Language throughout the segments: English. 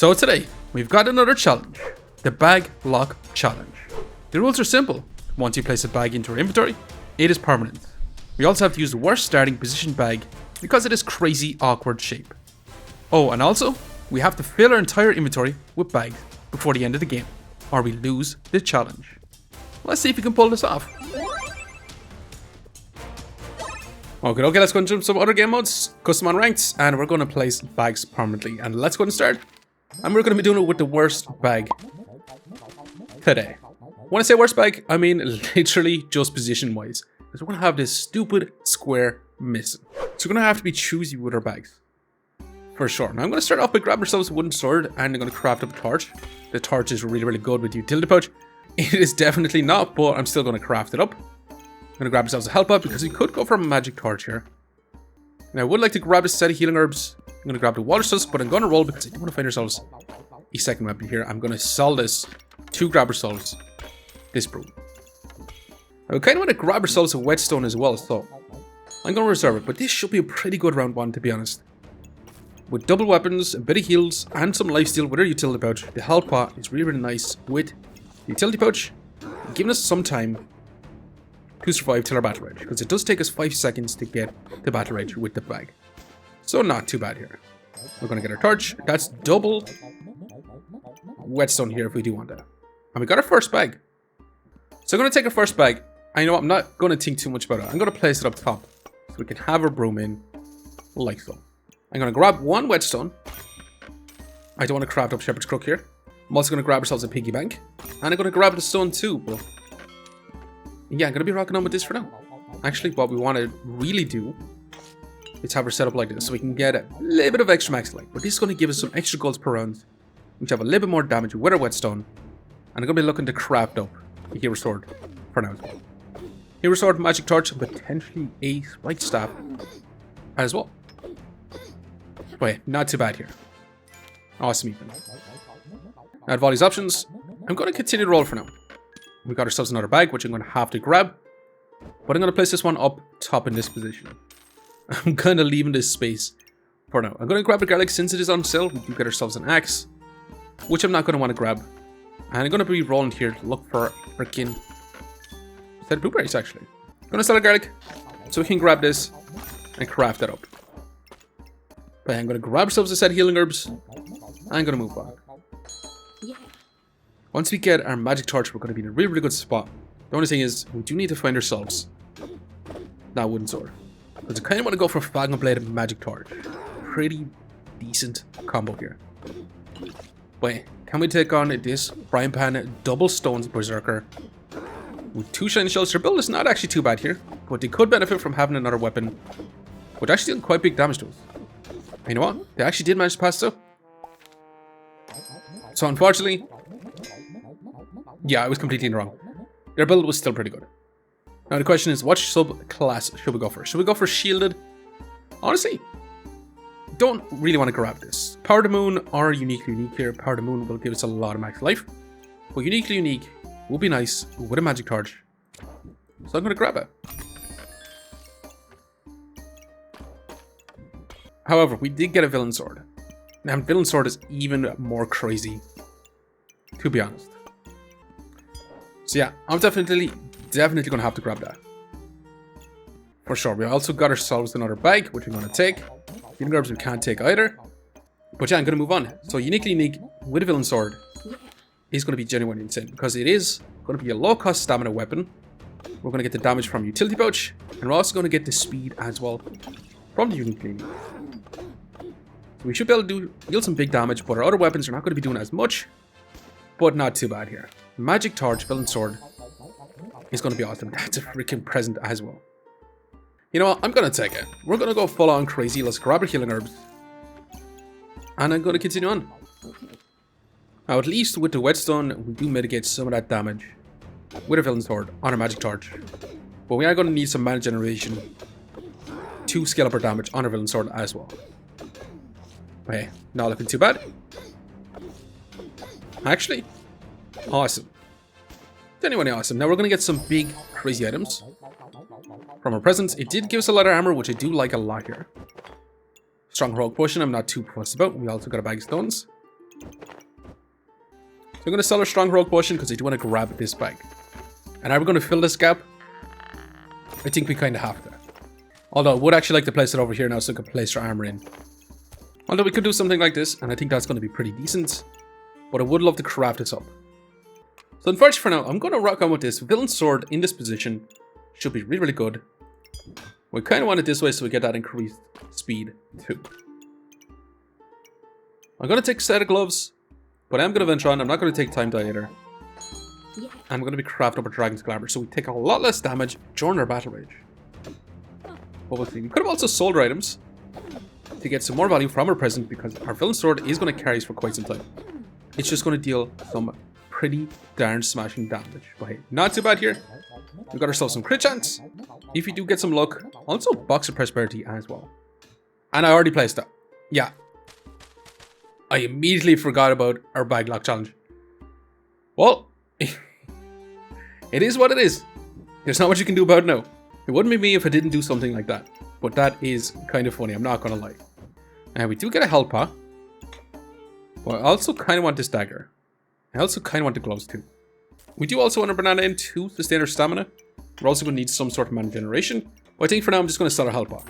So today, we've got another challenge, the Bag Lock Challenge. The rules are simple. Once you place a bag into our inventory, it is permanent. We also have to use the worst starting position bag because it is crazy awkward shape. Oh, and also, we have to fill our entire inventory with bags before the end of the game, or we lose the challenge. Let's see if we can pull this off. Okay, let's go into some other game modes, Custom Unranked, and we're going to place bags permanently. And let's go and start. And we're going to be doing it with the worst bag today. When I say worst bag, I mean literally just position-wise. Because we're going to have this stupid square missing. So we're going to have to be choosy with our bags. For sure. Now I'm going to start off by grabbing ourselves a wooden sword and I'm going to craft up a torch. The torch is really good with the utility pouch. It is definitely not, but I'm still going to craft it up. I'm going to grab ourselves a help up because we could go for a magic torch here. And I would like to grab a set of healing herbs. I'm going to grab the water sus, but I'm going to roll because I do want to find ourselves a second weapon here. I'm going to sell this to grab ourselves this broom. I kind of want to grab ourselves a whetstone as well, so I'm going to reserve it. But this should be a pretty good round one, to be honest. With double weapons, a bit of heals, and some lifesteal with our utility pouch, the health pot is really nice with the utility pouch, giving us some time to survive till our battle rage, because it does take us 5 seconds to get the battle rage with the bag. So not too bad here. We're going to get our torch. That's double whetstone here if we do want that. And we got our first bag. So I'm going to take our first bag. I know I'm not going to think too much about it. I'm going to place it up top so we can have our broom in like so. I'm going to grab one whetstone. I don't want to craft up Shepherd's Crook here. I'm also going to grab ourselves a piggy bank. And I'm going to grab the stone too, but yeah, I'm going to be rocking on with this for now. Actually, what we want to really do is have her set up like this so we can get a little bit of extra max life. But this is going to give us some extra golds per round, which have a little bit more damage with our whetstone. And I'm going to be looking to craft up a hero sword for now as well. Hero sword, magic torch, and potentially a spiked staff as well. Wait, not too bad here. Awesome even. Out of all these options, I'm going to continue to roll for now. We got ourselves another bag, which I'm going to have to grab. But I'm going to place this one up top in this position. I'm kind of leaving this space for now. I'm going to grab the garlic since it is on sale. We do get ourselves an axe, which I'm not going to want to grab. And I'm going to be rolling here to look for a freaking set of blueberries, actually. I'm going to sell a garlic so we can grab this and craft that up. But I'm going to grab ourselves a set of healing herbs. I'm going to move on. Once we get our magic torch, we're going to be in a really good spot. The only thing is, we do need to find ourselves that wooden sword. Because I kind of want to go for a Falcon Blade and magic torch. Pretty decent combo here. Wait, can we take on this frying pan double stones berserker with 2 shiny shells? Their build is not actually too bad here, but they could benefit from having another weapon, which actually did quite big damage to us. And you know what? They actually did manage to pass through. So unfortunately, yeah, I was completely wrong. Their build was still pretty good. Now the question is, what subclass should we go for? Should we go for shielded? Honestly, don't really want to grab this. Power the Moon or Uniquely Unique here. Power the Moon will give us a lot of max life. But Uniquely Unique will be nice with a magic torch. So I'm going to grab it. However, we did get a villain sword. And villain sword is even more crazy, to be honest. So yeah, I'm definitely going to have to grab that. For sure. We also got ourselves another bag, which we're going to take. Healing herbs we can't take either. But yeah, I'm going to move on. So Uniquely Unique with a villain sword is going to be genuinely insane. Because it is going to be a low cost stamina weapon. We're going to get the damage from utility pouch. And we're also going to get the speed as well from the Uniquely Unique. So we should be able to deal some big damage. But our other weapons are not going to be doing as much. But not too bad here. Magic torch, villain sword is going to be awesome. That's a freaking present as well. You know what? I'm going to take it. We're going to go full on crazy. Let's grab our healing herbs. And I'm going to continue on. Now, at least with the whetstone, we do mitigate some of that damage with a villain sword on a magic torch. But we are going to need some mana generation to scale up our damage on our villain sword as well. Okay, not looking too bad. Actually, awesome. Genuinely awesome. Now we're going to get some big, crazy items from our presents. It did give us a lot of armor, which I do like a lot here. Strong Rogue Potion, I'm not too fussed about. We also got a bag of stones. I'm going to sell our Stronghold Potion because I do want to grab this bag. And are we going to fill this gap? I think we kind of have to. Although I would actually like to place it over here now so I can place our armor in. Although we could do something like this, and I think that's going to be pretty decent. But I would love to craft this up. So unfortunately for now, I'm going to rock on with this. Villain Sword in this position should be really, really good. We kind of want it this way so we get that increased speed too. I'm going to take a set of gloves, but I'm going to venture on. I'm not going to take time dilator. I'm going to be crafting up a Dragon's Glamour, so we take a lot less damage during our battle rage. But we'll see. We could have also sold our items to get some more value from our present because our Villain Sword is going to carry us for quite some time. It's just going to deal some pretty darn smashing damage. But hey, not too bad here. We've got ourselves some crit chance. If you do get some luck, also Box of Prosperity as well. And I already placed that. Yeah. I immediately forgot about our bag lock challenge. Well, it is what it is. There's not much you can do about it now. It wouldn't be me if I didn't do something like that. But that is kind of funny, I'm not going to lie. Now, we do get a health pot. But I also kind of want this dagger. I also kind of want the gloves too. We do also want a banana in to sustain our stamina. We're also going to need some sort of mana generation. But I think for now I'm just going to sell our health pot.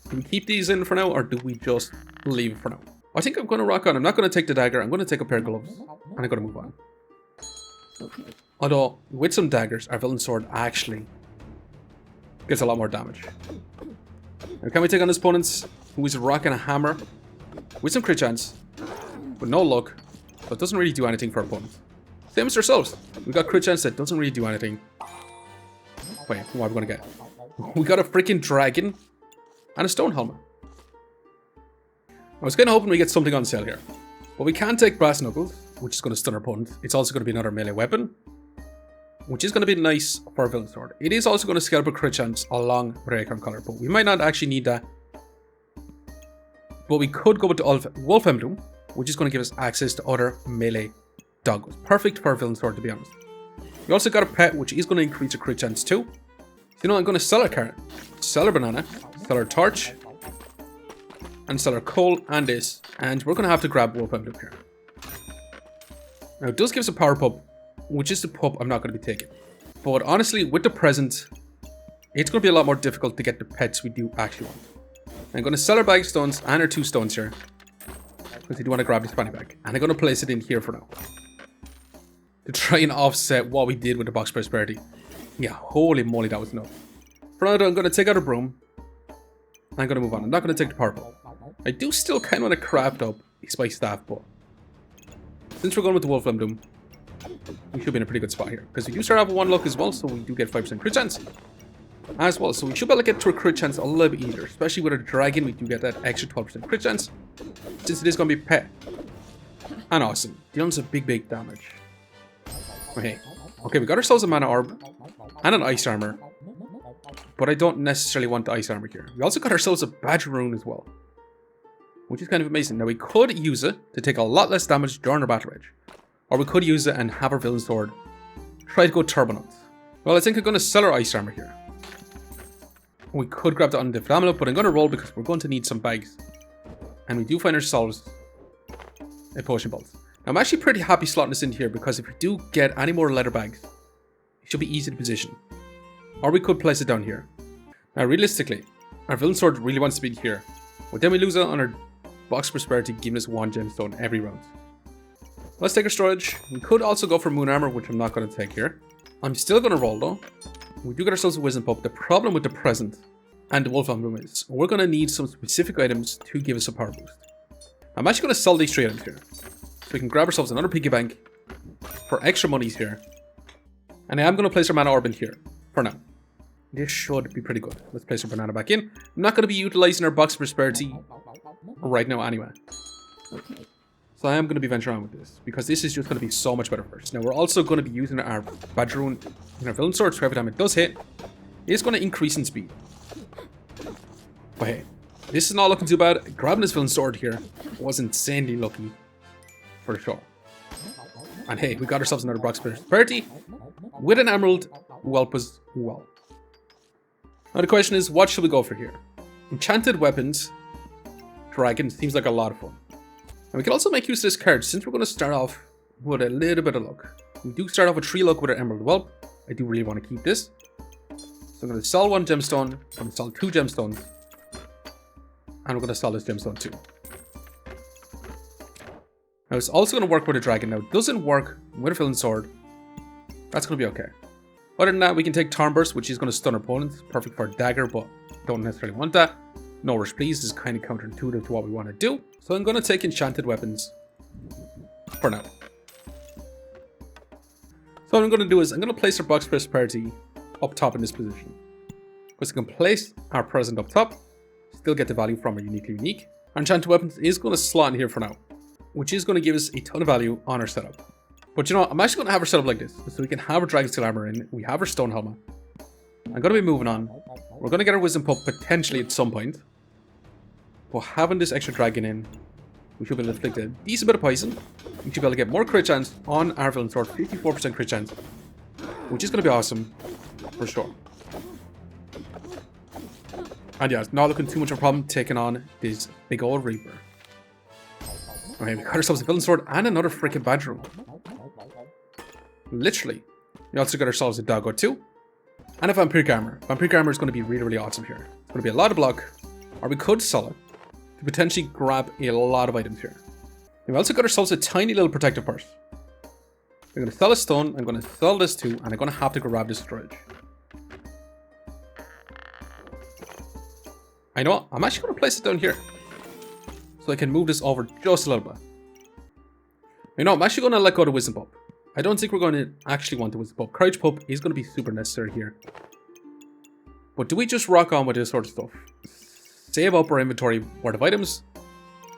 Do we keep these in for now or do we just leave it for now? I think I'm going to rock on. I'm not going to take the dagger. I'm going to take a pair of gloves. And I'm going to move on. Although, with some daggers, our Villain Sword actually gets a lot more damage. Now, can we take on this opponent who is rocking a hammer with some crit chance, but no luck, but doesn't really do anything for our opponent? Same as ourselves. We got crit chance that doesn't really do anything. Wait, what are we going to get? We got a freaking dragon and a stone helmet. I was kind of hoping we get something on sale here. But we can take Brass Knuckles, which is going to stun our opponent. It's also going to be another melee weapon, which is going to be nice for our Villain Sword. It is also going to scale up a crit chance along with our Acorn Collar, but we might not actually need that. But we could go with the Wolf Emblem, which is going to give us access to other melee doggos. Perfect for our Villain Sword, to be honest. We also got a pet, which is going to increase our crit chance too. So, you know, I'm going to sell our carrot, sell our banana, sell our torch, and sell our coal and this. And we're going to have to grab Wolf Emblem here. Now, it does give us a power pup, which is the pup I'm not going to be taking. But honestly, with the present, it's going to be a lot more difficult to get the pets we do actually want. I'm going to sell our bag of stones and our 2 stones here, because I do want to grab this fanny bag. And I'm going to place it in here for now, to try and offset what we did with the Box of Prosperity. Yeah, holy moly, that was enough. For now, I'm going to take out a broom. I'm going to move on. I'm not going to take the power pup. I do still kind of want to craft up a spice staff, but since we're going with the Wolf Emblem, we should be in a pretty good spot here. Because we do start off with 1 luck as well, so we do get 5% crit chance as well. So we should be able to get to a crit chance a little bit easier. Especially with a dragon, we do get that extra 12% crit chance. Since it is going to be pet. And awesome. Dealing some big damage. Okay, we got ourselves a mana orb and an ice armor. But I don't necessarily want the ice armor here. We also got ourselves a badge rune as well, which is kind of amazing. Now we could use it to take a lot less damage during our battle rage. Or we could use it and have our Villain Sword try to go turbo nuts. Well, I think I'm going to sell our ice armor here. We could grab the undead amulet, but I'm going to roll because we're going to need some bags. And we do find ourselves a potion bolt. Now, I'm actually pretty happy slotting this in here because if we do get any more leather bags, it should be easy to position. Or we could place it down here. Now, realistically, our Villain Sword really wants to be here. But then we lose out on our Box of Prosperity, giving us 1 gemstone every round. Let's take our storage. We could also go for Moon Armor, which I'm not going to take here. I'm still going to roll though. We do get ourselves a Wisdom Pup. The problem with the present and the Wolf Emblem is we're going to need some specific items to give us a power boost. I'm actually going to sell these 3 items here. So we can grab ourselves another piggy bank for extra monies here. And I am going to place our mana orb in here for now. This should be pretty good. Let's place our banana back in. I'm not going to be utilizing our Box of Prosperity right now anyway. So I am going to be venturing on with this, because this is just going to be so much better first. Now we're also going to be using our badge rune in our Villain Sword, so every time it does hit, it's going to increase in speed. But hey, this is not looking too bad. Grabbing this Villain Sword here was insanely lucky, for sure. And hey, we got ourselves another Box of Prosperity with an emerald who help us well. Now the question is, what should we go for here? Enchanted weapons, dragon seems like a lot of fun. And we can also make use of this card, since we're going to start off with a little bit of luck. We do start off with 3 luck with our Emerald Whelp. I do really want to keep this. So I'm going to sell 1 gemstone. I'm going to sell 2 gemstones. And we're going to sell this gemstone too. Now it's also going to work with a dragon. Now it doesn't work with a Villain Sword. That's going to be okay. Other than that, we can take Thornburst, which is going to stun opponents. Perfect for a dagger, but don't necessarily want that. No Rush Please is kind of counterintuitive to what we want to do. So I'm going to take enchanted weapons for now. So what I'm going to do is I'm going to place our box prosperity up top in this position. Because we can place our present up top, still get the value from our uniquely unique. Our enchanted weapons is going to slot in here for now, which is going to give us a ton of value on our setup. But you know what, I'm actually going to have our setup like this, so we can have our Dragon Steel Armor in, we have our Stone Helmet. I'm going to be moving on. We're going to get our Wisdom Pup potentially at some point. But having this extra dragon in, we should be able to inflict a decent bit of poison. We should be able to get more crit chance on our Villain Sword, 54% crit chance, which is going to be awesome, for sure. And yeah, it's not looking too much of a problem taking on this big old Reaper. Okay, we got ourselves a Villain Sword and another freaking Badger Room. Literally. We also got ourselves a Doggo too. And a Vampiric Armor. Vampiric Armor is going to be really, really awesome here. It's going to be a lot of block. Or we could sell it to potentially grab a lot of items here. And we also got ourselves a tiny little protective purse. We're going to sell a stone. I'm going to sell this too. And I'm going to have to grab this storage. I know what? I'm actually going to place it down here. So I can move this over just a little bit. You know, I'm actually going to let go of the Wisdom Pup. I don't think we're going to actually want the Wisdom Pup. Courage Pup is going to be super necessary here. But do we just rock on with this sort of stuff? Save up our inventory worth of items,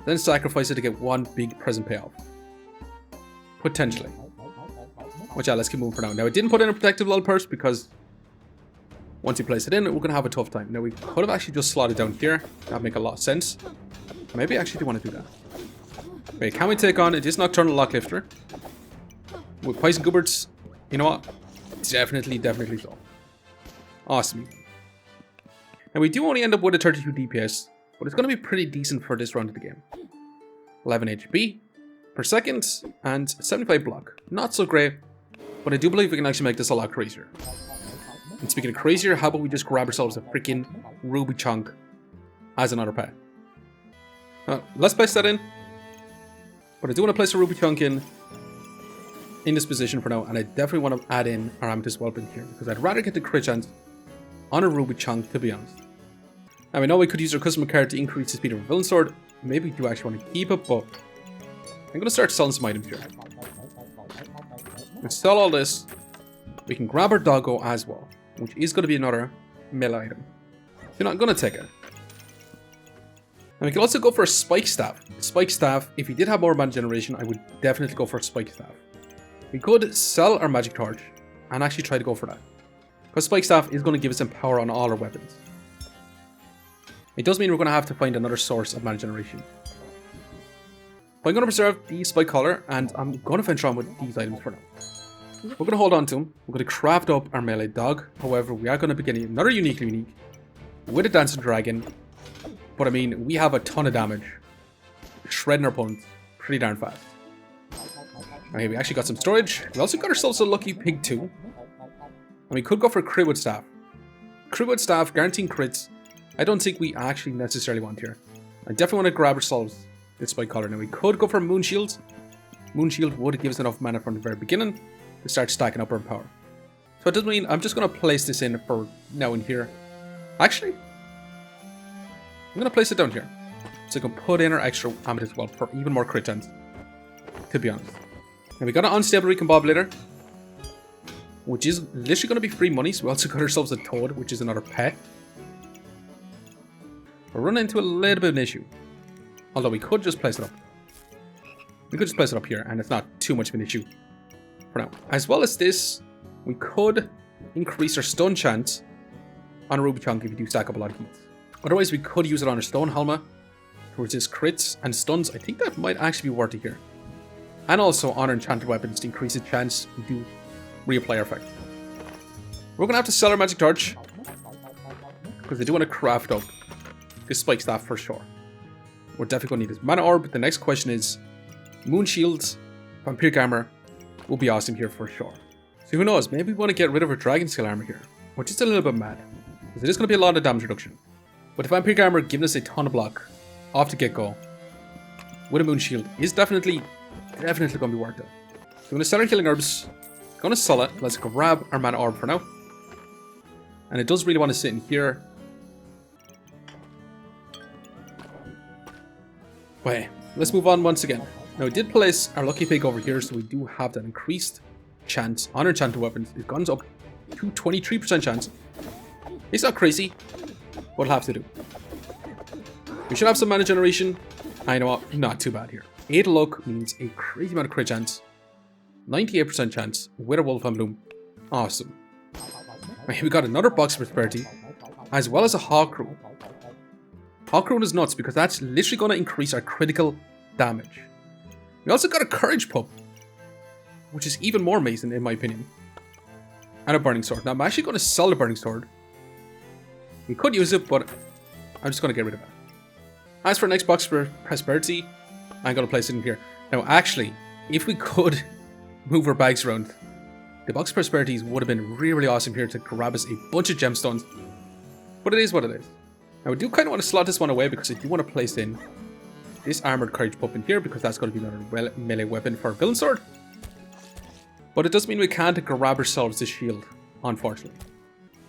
then sacrifice it to get one big present payoff. Potentially. Which, yeah, let's keep moving for now. Now, I didn't put in a protective little purse because once you place it in, we're going to have a tough time. Now, we could have actually just slotted down here. That'd make a lot of sense. Maybe I actually do want to do that. Wait, can we take on this Nocturnal Locklifter? With Poison Goobards, you know what? Definitely so. Awesome. Now we do only end up with a 32 DPS, but it's going to be pretty decent for this round of the game. 11 HP per second and 75 block. Not so great, but I do believe we can actually make this a lot crazier. And speaking of crazier, how about we just grab ourselves a freaking Ruby Chunk as another pet? Let's place that in. But I do want to place a Ruby Chunk in this position for now, and I definitely want to add in our Amethyst Whelp in here, because I'd rather get the crit chance on a Ruby Chunk, to be honest. Now, we know we could use our custom card to increase the speed of our Villain Sword. Maybe we do actually want to keep it, but I'm going to start selling some items here. Let's sell all this. We can grab our Doggo as well, which is going to be another mill item. You know, I'm going to take it. And we can also go for a Spike Staff. Spike Staff, if you did have more mana generation, I would definitely go for a Spike Staff. We could sell our Magic Torch and actually try to go for that. Because Spike Staff is going to give us some power on all our weapons. It does mean we're going to have to find another source of mana generation. But I'm going to preserve the Spike Collar, and I'm going to venture on with these items for now. We're going to hold on to them. We're going to craft up our melee dog. However, we are going to be getting another uniquely unique with a Dancing Dragon. But I mean, we have a ton of damage. Shredding our opponents pretty darn fast. Okay, we actually got some storage. We also got ourselves a Lucky Pig too. And we could go for Critwood Staff. Critwood Staff, guaranteeing crits. I don't think we actually necessarily want here. I definitely want to grab ourselves this Spike Collar. Now we could go for Moon Shield. Moon Shield would give us enough mana from the very beginning to start stacking up our power. So it does mean I'm just going to place this in for now in here. Actually, I'm going to place it down here. So I can put in our extra Amethyst Whelp for even more crit chance. To be honest. Now we got an Unstable Recombobulator, which is literally going to be free money. So we also got ourselves a Toad, which is another pet. We're running into a little bit of an issue. Although we could just place it up. We could just place it up here, and it's not too much of an issue for now. As well as this, we could increase our stun chance on a Ruby Chunk if you do stack up a lot of heats. Otherwise, we could use it on our Stone Helmet to resist crits and stuns. I think that might actually be worth it here. And also on our Enchanted Weapons to increase the chance we do reapply our effect. We're going to have to sell our Magic Torch, because I do want to craft up this Spike Staff for sure. We're definitely going to need this Mana Orb. The next question is Moon Shield, Vampiric armor will be awesome here for sure. So who knows, maybe we want to get rid of our dragon scale armor here, which is a little bit mad, because it is going to be a lot of damage reduction. But the Vampiric armor giving us a ton of block off the get-go with a moon shield is definitely going to be worth it. So I'm going to start our healing herbs, going to sell it, let's grab our mana orb for now. And it does really want to sit in here. Wait, let's move on once again. Now we did place our lucky pig over here, so we do have that increased chance on our enchanted weapons. It guns up to 23% chance. It's not crazy, but we'll have to do. We should have some mana generation. I know what, not too bad here. 8 luck means a crazy amount of crit chance. 98% chance with a wolf and bloom. Awesome. We got another box of prosperity, as well as a hawk rune. Hawk rune is nuts because that's literally going to increase our critical damage. We also got a courage pup, which is even more amazing in my opinion. And a burning sword. Now I'm actually going to sell the burning sword. We could use it, but I'm just going to get rid of it. As for next box for prosperity, I'm going to place it in here. Now actually, if we could move our bags around, the box of prosperities would have been really awesome here to grab us a bunch of gemstones. But it is what it is. Now I do kind of want to slot this one away because I do want to place in this armored courage pup in here because that's going to be another melee weapon for our villain sword. But it does mean we can't grab ourselves this shield, unfortunately.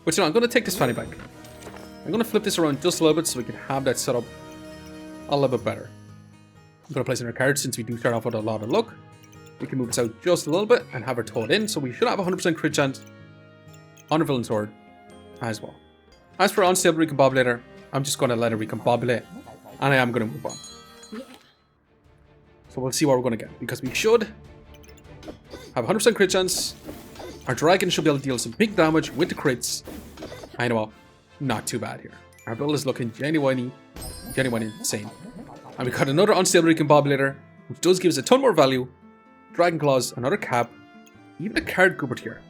But you know, I'm going to take this fanny bag. I'm going to flip this around just a little bit so we can have that set up a little bit better. I'm going to place in our cards since we do start off with a lot of luck. We can move this out just a little bit and have her towed in, so we should have 100% crit chance on our villain sword as well. As for unstable recombobulator, I'm just going to let it recombobulate, and I am going to move on. So we'll see what we're going to get, because we should have 100% crit chance. Our dragon should be able to deal some big damage with the crits. I know, not too bad here. Our build is looking genuinely insane. And we got another unstable recombobulator, which does give us a ton more value. Dragon Claws, another cap, even a card Goobert here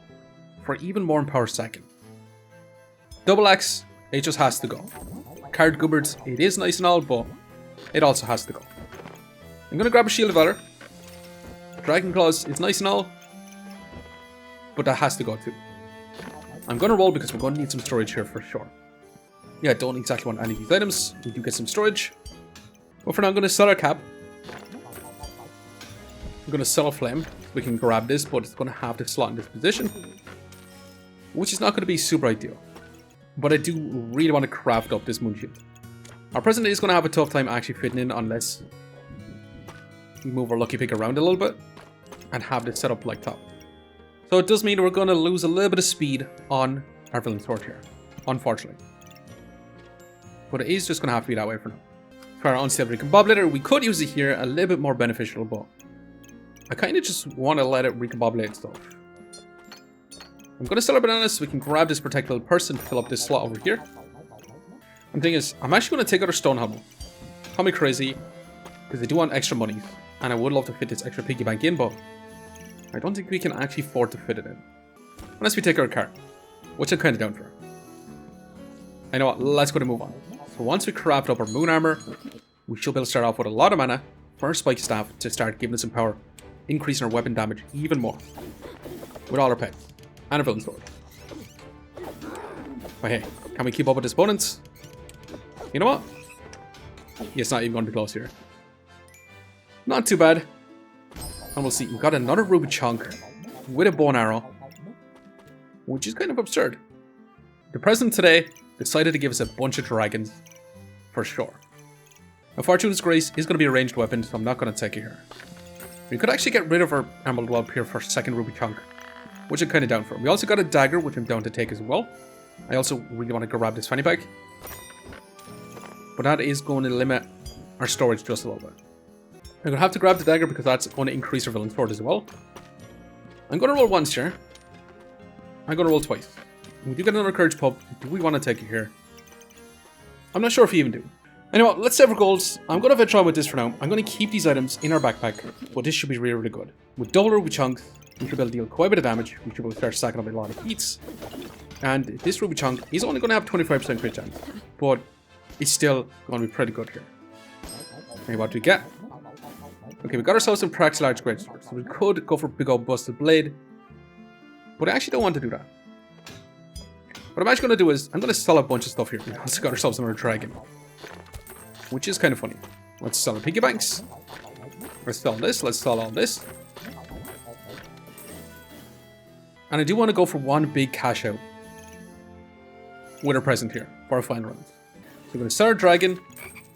for even more empowered stacking. Double Axe, it just has to go. Card Goobert, it is nice and all, but it also has to go. I'm going to grab a Shield of Valor. Dragon Claws, it's nice and all, but that has to go too. I'm going to roll because we're going to need some storage here for sure. Yeah, I don't exactly want any of these items. We do get some storage. But for now, I'm going to sell our cap. I'm going to sell a flame. We can grab this, but it's going to have to slot in this position, which is not going to be super ideal. But I do really want to craft up this moon shield. Our president is going to have a tough time actually fitting in unless we move our lucky pick around a little bit and have this set up like top. So it does mean we're going to lose a little bit of speed on our villain sword here, unfortunately. But it is just going to have to be that way for now. For our unstable recombobulator, we could use it here a little bit more beneficial, but I kind of just want to let it recombobulate stuff. I'm going to sell our bananas so we can grab this protect little person to fill up this slot over here. And the thing is, I'm actually going to take out our stone hovel. Call me crazy, because I do want extra money. And I would love to fit this extra piggy bank in, but I don't think we can actually afford to fit it in. Unless we take our card, which I'm kind of down for. I know what, let's go to move on. So once we craft up our moon armor, we should be able to start off with a lot of mana for our spike staff to start giving us some power, increasing our weapon damage even more with all our pets and a villain sword. But hey, can we keep up with this opponents? You know what? Yeah, it's not even going to be close here. Not too bad. And we'll see. We've got another ruby chunk with a bow and arrow, which is kind of absurd. The president today decided to give us a bunch of dragons for sure. Now, Fortune's Grace is going to be a ranged weapon, so I'm not going to take it here. We could actually get rid of our Emerald Whelp here for second ruby chunk, which I'm kind of down for. We also got a dagger, which I'm down to take as well. I also really want to grab this fanny bag, but that is going to limit our storage just a little bit. I'm going to have to grab the dagger because that's going to increase our villain sword as well. I'm going to roll once here. I'm going to roll twice. We do get another courage pub. Do we want to take it here? I'm not sure if we even do. Anyway, let's save our goals. I'm going to venture on with this for now. I'm going to keep these items in our backpack, but this should be really, really good. With double ruby chunks, we should be able to deal quite a bit of damage. We should be able to start stacking up a lot of heats. And this ruby chunk is only going to have 25% crit chance, but it's still going to be pretty good here. And what do we get? Okay, we got ourselves some Prax Large Greatsword, so we could go for big old Busted Blade. But I actually don't want to do that. What I'm actually going to do is, I'm going to sell a bunch of stuff here because we got ourselves another dragon. Which is kind of funny. Let's sell our piggy banks. Let's sell this, let's sell all this. And I do want to go for one big cash out with our present here for our final round. So we're going to sell our dragon.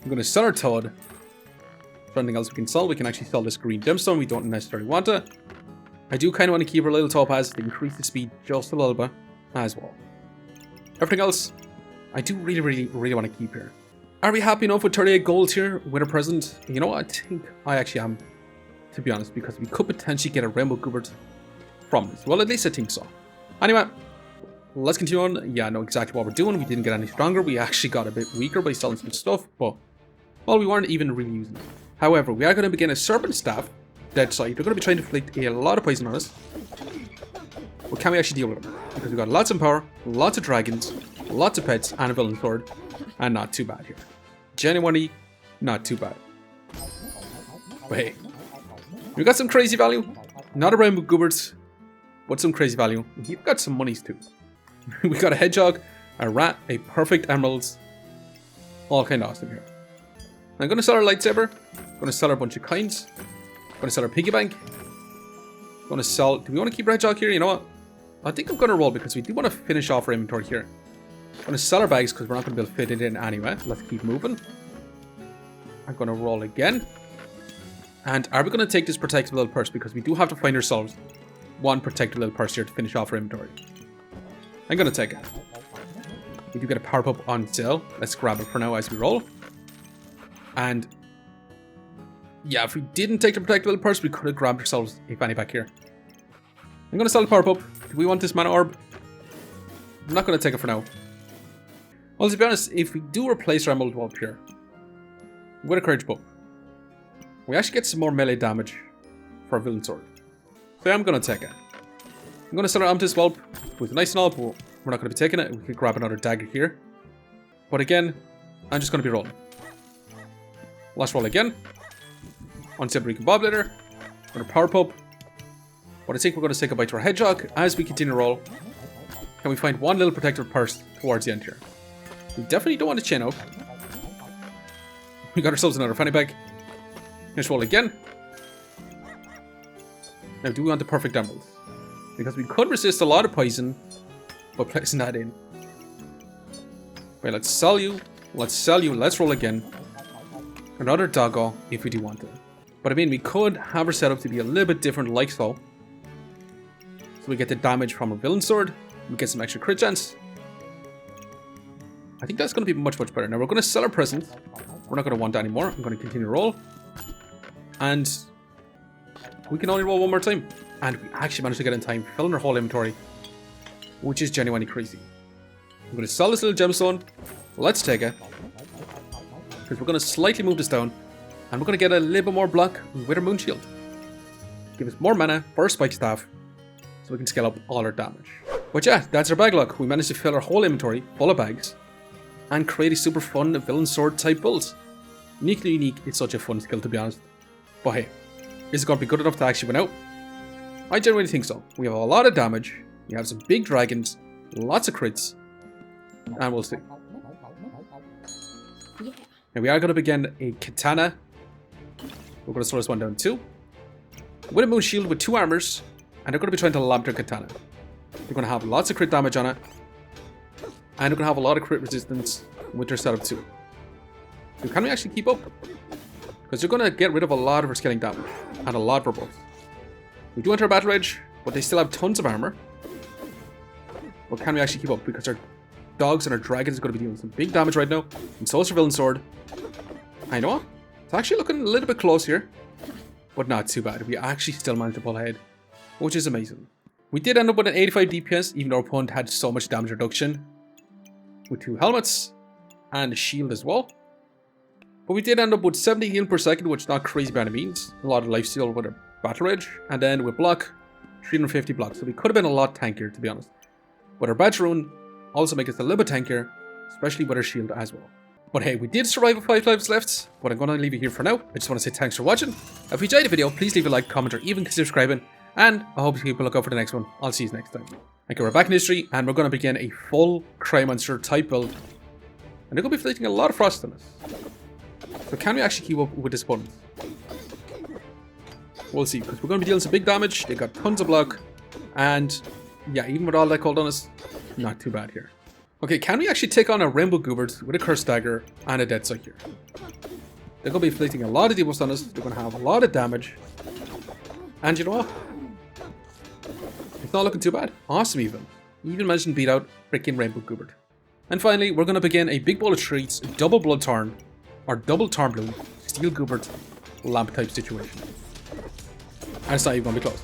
We're going to sell our toad. For anything else we can sell, we can actually sell this green gemstone. We don't necessarily want it. I do kind of want to keep our little topaz to increase the speed just a little bit as well. Everything else, I do really want to keep here. Are we happy enough with 38 gold here with our present? You know what? I think I actually am, to be honest, because we could potentially get a rainbow goobert from this. Well, at least I think so. Anyway, let's continue on. Yeah, I know exactly what we're doing. We didn't get any stronger. We actually got a bit weaker by selling some stuff, but, well, we weren't even really using it. However, we are going to begin a serpent staff, dead side. They're going to be trying to inflict a lot of poison on us. But can we actually deal with them? Because we've got lots of power, lots of dragons, lots of pets, and a villain sword, and not too bad here. Genuinely, not too bad. But hey, we got some crazy value. Not a rainbow goobert, but some crazy value. We've got some monies too. We got a hedgehog, a rat, a perfect emeralds. All kind of awesome here. I'm going to sell our lightsaber. I'm going to sell our bunch of coins. I'm going to sell our piggy bank. I'm going to sell... Do we want to keep our hedgehog here? You know what? I think I'm going to roll because we do want to finish off our inventory here. I'm going to sell our bags because we're not going to be able to fit it in anyway. Let's keep moving. I'm going to roll again. And are we going to take this protected little purse? Because we do have to find ourselves one protected little purse here to finish off our inventory. I'm going to take it. We do get a power up on sale. Let's grab it for now as we roll. And yeah, if we didn't take the protected little purse, we could have grabbed ourselves a fanny pack here. I'm going to sell the power up. Do we want this mana orb? I'm not going to take it for now. Well, to be honest, if we do replace our emerald wall here with a courage book, we actually get some more melee damage for our villain sword. So I'm going to take it. I'm going to sell our amethyst whelp, with nice and all, but we're not going to be taking it. We could grab another dagger here. But again, I'm just going to be rolling. Last roll again. On Silver Bob later. Another power pub. But I think we're going to say goodbye to our hedgehog as we continue to roll. Can we find one little protective purse towards the end here? We definitely don't want to chain out. We got ourselves another fanny bag. Let's roll again. Now, do we want the perfect emeralds? Because we could resist a lot of poison by placing that in. Wait, let's sell you. Let's sell you. Let's roll again. Another doggo if we do want it. But I mean, we could have our setup to be a little bit different like so. So we get the damage from our villain sword. We get some extra crit chance. I think that's going to be much better. Now we're going to sell our present. We're not going to want that anymore. I'm going to continue to roll. And we can only roll one more time. And we actually managed to get in time, filling our whole inventory, which is genuinely crazy. I'm going to sell this little gemstone. Let's take it. Because we're going to slightly move this down. And we're going to get a little bit more block with our moon shield. Give us more mana for our spike staff. So we can scale up all our damage. But yeah, that's our bag luck. We managed to fill our whole inventory full of bags. And create a super fun villain sword type build. Uniquely unique. It's such a fun skill, to be honest. But hey, is it going to be good enough to actually win out? I genuinely think so. We have a lot of damage. We have some big dragons. Lots of crits. And we'll see. Now we are going to begin a katana. We're going to slow this one down too. With a moon shield with 2 armors. And they're going to be trying to lamp their katana. They're going to have lots of crit damage on it. And they're going to have a lot of crit resistance with their setup too. So can we actually keep up? Because they're going to get rid of a lot of our scaling damage. And a lot of our buffs. We do enter a battle edge, but they still have tons of armor. But can we actually keep up? Because our dogs and our dragons are going to be doing some big damage right now. And so is our villain sword. I know. It's actually looking a little bit close here. But not too bad. We actually still managed to pull ahead. Which is amazing. We did end up with an 85 DPS, even though our opponent had so much damage reduction. With 2 helmets. And a shield as well. But we did end up with 70 heal per second, which is not crazy by any means. A lot of lifesteal with a battle rage. And then with block, 350 blocks. So we could have been a lot tankier, to be honest. But our badge rune also makes us a little bit tankier, especially with our shield as well. But hey, we did survive with 5 lives left, but I'm going to leave it here for now. I just want to say thanks for watching. If you enjoyed the video, please leave a like, comment, or even consider subscribing. And I hope you keep a look out for the next one. I'll see you next time. Okay, we're back in history, and we're going to begin a full Cry Monster type build. And they're going to be inflicting a lot of frost on us. So can we actually keep up with this opponent? We'll see, because we're going to be dealing some big damage. They've got tons of block. And yeah, even with all that cold on us, not too bad here. Okay, can we actually take on a Rainbow Goobert with a Curse Dagger and a Dead Sight here? They're going to be inflicting a lot of debuffs on us. They're going to have a lot of damage. And you know what? It's not looking too bad. Awesome even. Even managed to beat out freaking Rainbow Goobert. And finally, we're going to begin a big bowl of treats, double Bloodthorn, or double Tarn Bloom, Steel Goobert, Lamp type situation. And it's not even going to be close.